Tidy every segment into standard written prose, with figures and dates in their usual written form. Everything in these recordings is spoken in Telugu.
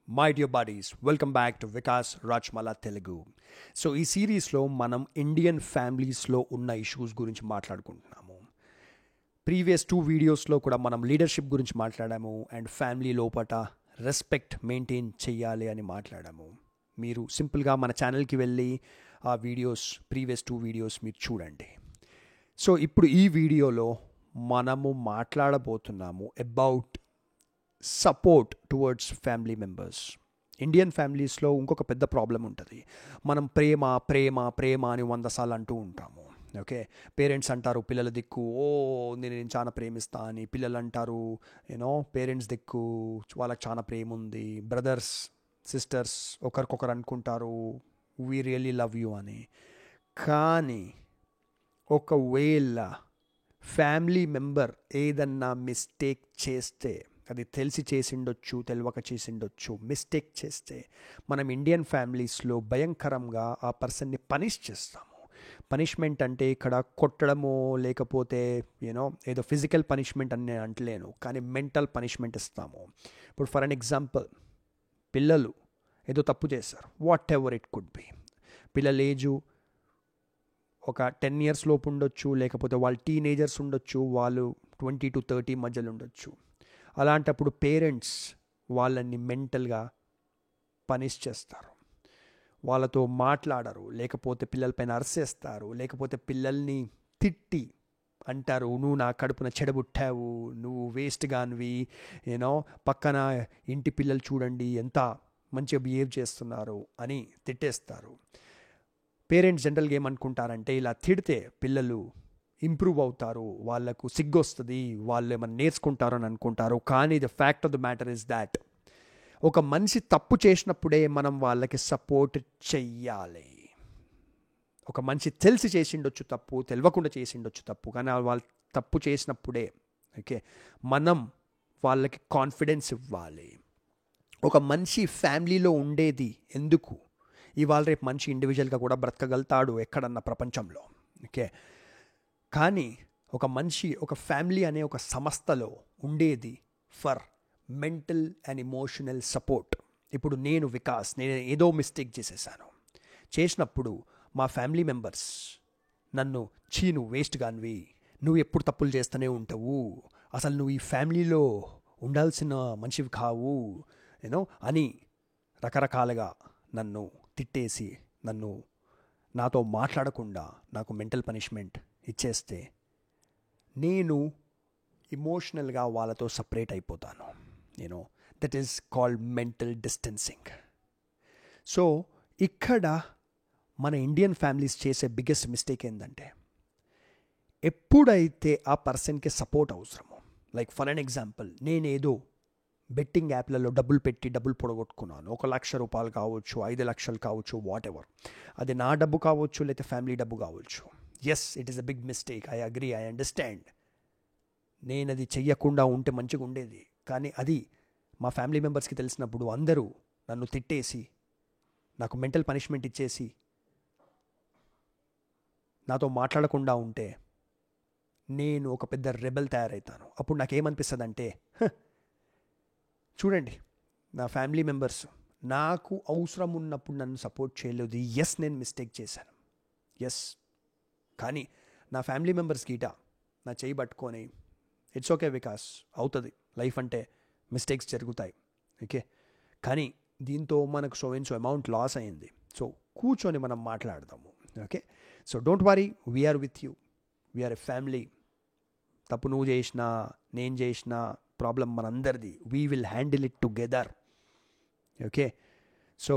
My dear buddies, welcome back to Vikas రాజ్మలా తెలుగు. సో ఈ సిరీస్లో మనం ఇండియన్ ఫ్యామిలీస్లో ఉన్న ఇష్యూస్ గురించి మాట్లాడుకుంటున్నాము. ప్రీవియస్ 2 వీడియోస్లో కూడా మనం లీడర్షిప్ గురించి మాట్లాడాము అండ్ ఫ్యామిలీ లోపట రెస్పెక్ట్ మెయింటైన్ చెయ్యాలి అని మాట్లాడాము. మీరు సింపుల్గా మన ఛానల్కి వెళ్ళి ఆ వీడియోస్, ప్రీవియస్ 2 వీడియోస్ మీరు చూడండి. సో ఇప్పుడు ఈ వీడియోలో మనము మాట్లాడబోతున్నాము about support towards family members. Indian ఫ్యామిలీస్లో ఇంకొక పెద్ద ప్రాబ్లం ఉంటుంది. మనం ప్రేమ ప్రేమ ప్రేమ అని 100 సార్లు అంటూ ఉంటాము. ఓకే, పేరెంట్స్ అంటారు పిల్లల దిక్కు నేను చాలా ప్రేమిస్తా అని, పిల్లలు అంటారు పేరెంట్స్ దిక్కు వాళ్ళకి చాలా ప్రేమ ఉంది. బ్రదర్స్ సిస్టర్స్ ఒకరికొకరు అనుకుంటారు వీ రియల్లీ లవ్ యూ అని. కానీ ఒకవేళ ఫ్యామిలీ మెంబర్ ఏదన్నా మిస్టేక్ చేస్తే, అది తెలిసి చేసిండొచ్చు, తెలియక చేసిండొచ్చు, మిస్టేక్ చేస్తే మనం ఇండియన్ ఫ్యామిలీస్లో భయంకరంగా ఆ పర్సన్ని పనిష్ చేస్తాము. పనిష్మెంట్ అంటే ఇక్కడ కొట్టడము లేకపోతే ఏదో ఫిజికల్ పనిష్మెంట్ అని నేను అంటలేను, కానీ మెంటల్ పనిష్మెంట్ ఇస్తాము. ఇప్పుడు ఫర్ అన్ ఎగ్జాంపుల్, పిల్లలు ఏదో తప్పు చేశారు, what ever it could be. పిల్లల ఏజు ఒక 10 years లోపు ఉండొచ్చు, లేకపోతే వాళ్ళు టీనేజర్స్ ఉండొచ్చు, వాళ్ళు 20 to 30 మధ్యలో ఉండొచ్చు. అలాంటప్పుడు పేరెంట్స్ వాళ్ళని మెంటల్గా పనిష్ చేస్తారు, వాళ్ళతో మాట్లాడరు, లేకపోతే పిల్లలపైన అరిసేస్తారు, లేకపోతే పిల్లల్ని తిట్టి అంటారు నువ్వు నా కడుపున చెడబుట్టావు, నువ్వు వేస్ట్ గానివి, పక్కన ఇంటి పిల్లలు చూడండి ఎంత మంచిగా బిహేవ్ చేస్తున్నారు అని తిట్టేస్తారు. పేరెంట్స్ జనరల్గా ఏమనుకుంటారంటే ఇలా తిడితే పిల్లలు ఇంప్రూవ్ అవుతారు, వాళ్ళకు సిగ్గొస్తుంది, వాళ్ళు ఏమైనా నేర్చుకుంటారు అని అనుకుంటారు. కానీ the fact of the matter is that ఒక మనిషి తప్పు చేసినప్పుడే మనం వాళ్ళకి సపోర్ట్ చెయ్యాలి. ఒక మనిషి తెలిసి చేసిండొచ్చు తప్పు, తెలియకుండా చేసిండొచ్చు తప్పు, కానీ వాళ్ళు తప్పు చేసినప్పుడే మనం వాళ్ళకి కాన్ఫిడెన్స్ ఇవ్వాలి. ఒక మనిషి ఫ్యామిలీలో ఉండేది ఎందుకు? ఇవాళ రేపు మనిషి ఇండివిజువల్గా కూడా బ్రతకగలుగుతాడు ఎక్కడన్నా ప్రపంచంలో. కానీ ఒక మనిషి ఒక ఫ్యామిలీ అనే ఒక సంస్థలో ఉండేది for mental and emotional support. ఇప్పుడు నేను వికాస్, నేను ఏదో మిస్టేక్ చేసినప్పుడు మా ఫ్యామిలీ మెంబర్స్ నన్ను నువ్వు వేస్ట్ గానివి, నువ్వు ఎప్పుడు తప్పులు చేస్తూనే ఉంటావు, అసలు నువ్వు ఈ ఫ్యామిలీలో ఉండాల్సిన మనిషివి కావు అని రకరకాలుగా నన్ను తిట్టేసి నాతో మాట్లాడకుండా నాకు మెంటల్ పనిష్మెంట్ ఇచ్చేస్తే నేను ఇమోషనల్గా వాళ్ళతో సపరేట్ అయిపోతాను. That is called mental distancing. So ఇక్కడ మన ఇండియన్ ఫ్యామిలీస్ చేసే బిగ్గెస్ట్ మిస్టేక్ ఏంటంటే, ఎప్పుడైతే ఆ పర్సన్కి సపోర్ట్ అవసరమో, లైక్ ఫర్ అన్ ఎగ్జాంపుల్, నేనేదో బెట్టింగ్ యాప్లలో డబ్బులు పొడగొట్టుకున్నాను, 1,00,000 రూపాయలు కావచ్చు, 5 లక్షలు కావచ్చు, వాట్ ఎవర్, అది నా డబ్బు కావచ్చు లేకపోతే ఫ్యామిలీ డబ్బు కావచ్చు. Yes, it is a big mistake, I agree, I understand. నేను అది చెయ్యకుండా ఉంటే మంచిగా ఉండేది. కానీ అది మా ఫ్యామిలీ మెంబర్స్కి తెలిసినప్పుడు అందరూ నన్ను తిట్టేసి నాకు మెంటల్ పనిష్మెంట్ ఇచ్చేసి నాతో మాట్లాడకుండా ఉంటే నేను ఒక పెద్ద రెబెల్ తయారవుతాను. అప్పుడు నాకేమనిపిస్తుంది అంటే, చూడండి, నా ఫ్యామిలీ మెంబర్స్ నాకు అవసరం ఉన్నప్పుడు నన్ను సపోర్ట్ చేయలేదు. ఎస్, నేను మిస్టేక్ చేశాను, ఎస్. కానీ నా ఫ్యామిలీ మెంబర్స్ గీట నా చేయి పట్టుకొని ఇట్స్ ఓకే వికాస్, అవుతుంది, లైఫ్ అంటే మిస్టేక్స్ జరుగుతాయి, కానీ దీంతో మనకు సో అమౌంట్ లాస్ అయింది, సో కూర్చొని మనం మాట్లాడదాము. So don't worry, we're with you, we're a family. తప్పు నువ్వు చేసినా నేను చేసినా ప్రాబ్లం మనందరిది, we will handle it together. So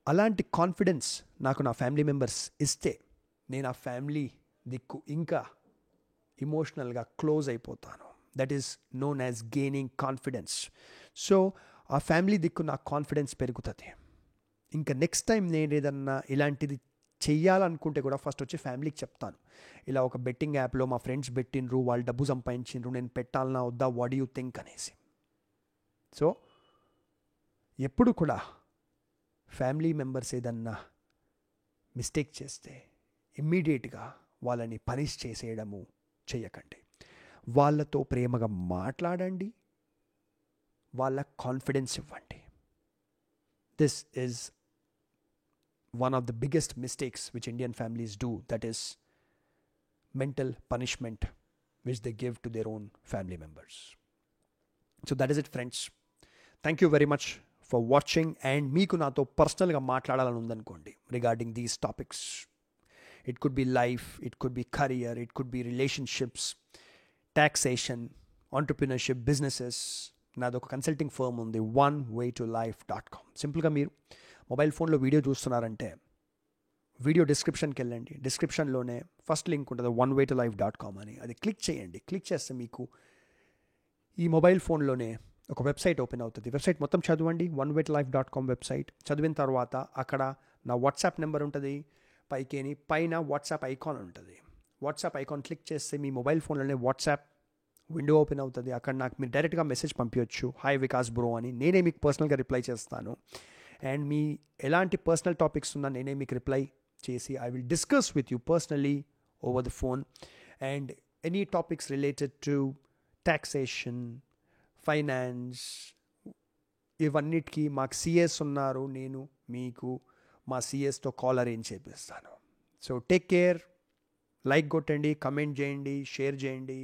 అలాంటి కాన్ఫిడెన్స్ నాకు నా ఫ్యామిలీ మెంబర్స్ ఇస్తే నేను ఆ ఫ్యామిలీ దిక్కు ఇంకా ఇమోషనల్గా క్లోజ్ అయిపోతాను. That is known as gaining confidence. So ఆ ఫ్యామిలీ దిక్కు నాకు కాన్ఫిడెన్స్ పెరుగుతుంది. ఇంకా నెక్స్ట్ టైం నేను ఏదన్నా ఇలాంటిది చెయ్యాలనుకుంటే కూడా ఫస్ట్ వచ్చి ఫ్యామిలీకి చెప్తాను, ఇలా ఒక బెట్టింగ్ యాప్లో మా ఫ్రెండ్స్ పెట్టినరు, వాళ్ళు డబ్బు సంపాదించిండ్రు, నేను పెట్టాలన్నా వద్దా, వాట్ యూ థింక్ అనేసి. సో ఎప్పుడు కూడా ఫ్యామిలీ మెంబర్స్ ఏదన్నా మిస్టేక్ చేస్తే ఇమ్మీడియట్గా వాళ్ళని పనిష్ చేసేయడము చేయకండి. వాళ్ళతో ప్రేమగా మాట్లాడండి, వాళ్ళ కాన్ఫిడెన్స్ ఇవ్వండి. This is one of the biggest mistakes which Indian families do, that is mental punishment which they give to their own family members. So that is it, friends. Thank you very much for watching. And meeku nato personal ga maatladalani undanukondi regarding these topics. It could be life, it could be career, it could be relationships, taxation, entrepreneurship, businesses. నాది ఒక కన్సల్టింగ్ ఫర్మ్ ఉంది, onewaytolife.com. సింపుల్గా మీరు మొబైల్ ఫోన్లో వీడియో చూస్తున్నారంటే వీడియో డిస్క్రిప్షన్కి వెళ్ళండి. డిస్క్రిప్షన్లోనే ఫస్ట్ లింక్ ఉంటుంది, onewaytolife.com అని. అది క్లిక్ చేయండి. క్లిక్ చేస్తే మీకు ఈ మొబైల్ ఫోన్లోనే ఒక వెబ్సైట్ ఓపెన్ అవుతుంది. వెబ్సైట్ మొత్తం చదవండి, onewaytolife.com వెబ్సైట్. చదివిన తర్వాత అక్కడ నా వాట్సాప్ నెంబర్ ఉంటుంది, పైన వాట్సాప్ ఐకాన్ ఉంటుంది. వాట్సాప్ ఐకాన్ క్లిక్ చేస్తే మీ మొబైల్ ఫోన్లోనే వాట్సాప్ విండో ఓపెన్ అవుతుంది. అక్కడ నాకు మీరు డైరెక్ట్గా మెసేజ్ పంపించవచ్చు, హాయ్ వికాస్ బ్రో అని. నేనే మీకు పర్సనల్గా రిప్లై చేస్తాను. అండ్ మీ ఎలాంటి పర్సనల్ టాపిక్స్ ఉన్నా నేనే మీకు రిప్లై చేసి I will discuss with you personally over the phone. And any topics related to taxation, finance, ఇవన్నిటికీ మాకు సిఎస్ ఉన్నారు, నేను మీకు మా సిఎస్తో కాల్ అరేంజ్ చేపిస్తాను. So take care. లైక్ కొట్టండి, కమెంట్ చేయండి, షేర్ చేయండి.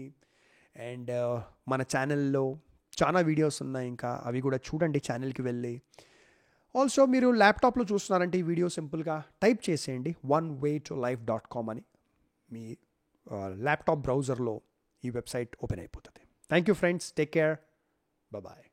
అండ్ మన ఛానల్లో చాలా వీడియోస్ ఉన్నాయి, ఇంకా అవి కూడా చూడండి ఛానల్కి వెళ్ళి. ఆల్సో మీరు ల్యాప్టాప్లో చూస్తున్నారంటే ఈ వీడియో సింపుల్గా టైప్ చేసేయండి, onewaytolife.com అని. మీ ల్యాప్టాప్ బ్రౌజర్లో ఈ వెబ్సైట్ ఓపెన్ అయిపోతుంది. Thank you friends, take care, bye.